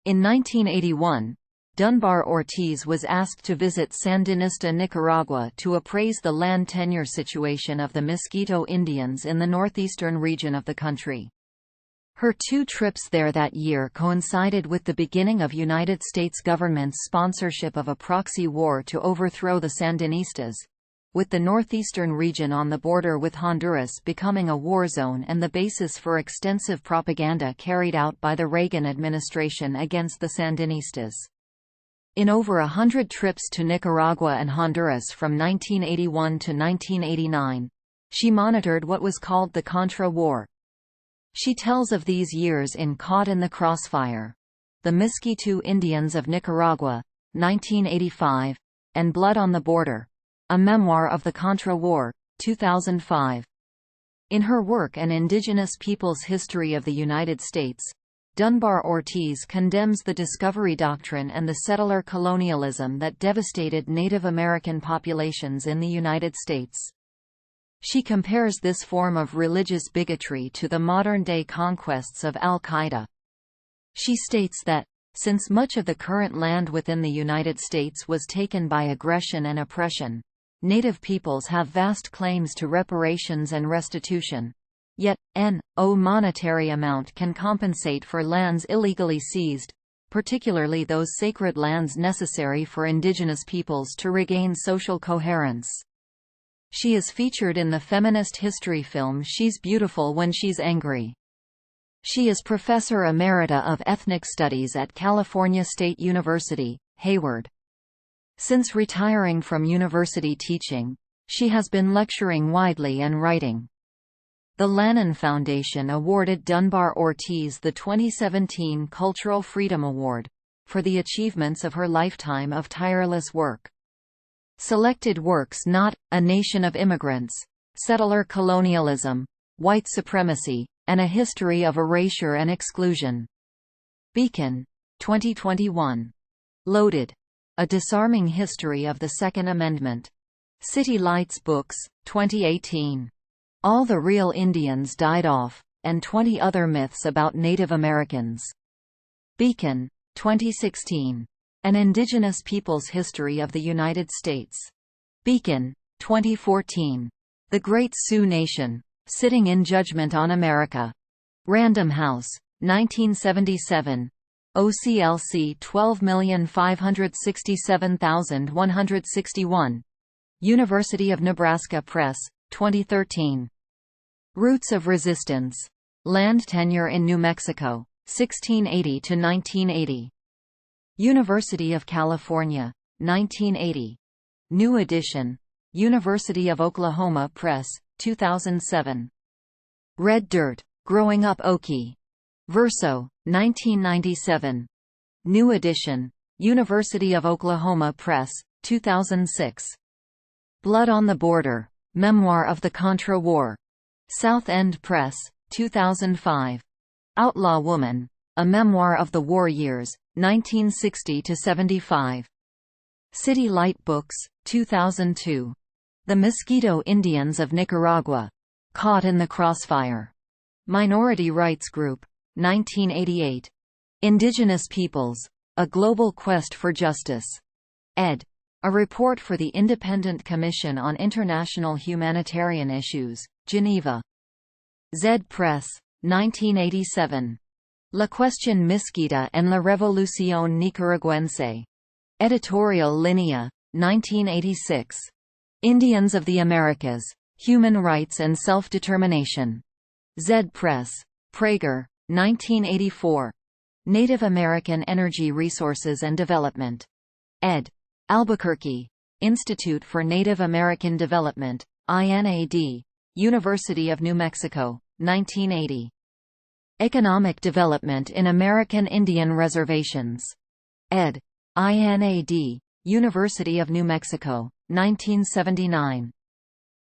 In 1981, Dunbar-Ortiz was asked to visit Sandinista Nicaragua to appraise the land tenure situation of the Mosquito Indians in the northeastern region of the country. Her 2 trips there that year coincided with the beginning of United States government's sponsorship of a proxy war to overthrow the Sandinistas, with the northeastern region on the border with Honduras becoming a war zone and the basis for extensive propaganda carried out by the Reagan administration against the Sandinistas. In over 100 trips to Nicaragua and Honduras from 1981 to 1989, she monitored what was called the Contra War. She tells of these years in Caught in the Crossfire, The Mosquito Indians of Nicaragua, 1985, and Blood on the Border, a memoir of the Contra War, 2005. In her work An Indigenous Peoples History of the United States, Dunbar-Ortiz condemns the Discovery Doctrine and the settler colonialism that devastated Native American populations in the United States. She compares this form of religious bigotry to the modern-day conquests of al-Qaeda. She states that, since much of the current land within the United States was taken by aggression and oppression, Native peoples have vast claims to reparations and restitution. Yet, no monetary amount can compensate for lands illegally seized, particularly those sacred lands necessary for indigenous peoples to regain social coherence. She is featured in the feminist history film She's Beautiful When She's Angry. She is Professor Emerita of Ethnic Studies at California State University, Hayward. Since retiring from university teaching, she has been lecturing widely and writing. The Lannan Foundation awarded Dunbar-Ortiz the 2017 Cultural Freedom Award for the achievements of her lifetime of tireless work. Selected works: Not a Nation of Immigrants, Settler Colonialism, White Supremacy, and a History of Erasure and Exclusion. Beacon, 2021. Loaded. A Disarming History of the Second Amendment. City Lights Books, 2018. All the Real Indians Died Off, and 20 Other Myths About Native Americans. Beacon, 2016. An Indigenous Peoples History of the United States. Beacon, 2014. The Great Sioux Nation, Sitting in Judgment on America. Random House, 1977. OCLC 12567161. University of Nebraska Press, 2013. Roots of Resistance. Land Tenure in New Mexico, 1680 to 1980. University of California, 1980. New edition. University of Oklahoma Press, 2007. Red Dirt, Growing Up Okie. Verso, 1997. New edition. University of Oklahoma Press, 2006. Blood on the Border, Memoir of the Contra War. South End Press, 2005. Outlaw Woman, A Memoir of the War Years, 1960–75. City Light Books, 2002. The Mosquito Indians of Nicaragua. Caught in the Crossfire. Minority Rights Group, 1988. Indigenous Peoples, A Global Quest for Justice. Ed. A Report for the Independent Commission on International Humanitarian Issues, Geneva. Zed Press, 1987. La Cuestión Mosquita en la Revolución Nicaragüense. Editorial Linea, 1986. Indians of the Americas, Human Rights and Self-Determination. Zed Press. Prager, 1984. Native American Energy Resources and Development. Ed. Albuquerque. Institute for Native American Development, INAD. University of New Mexico, 1980. Economic Development in American Indian Reservations. Ed. INAD. University of New Mexico, 1979.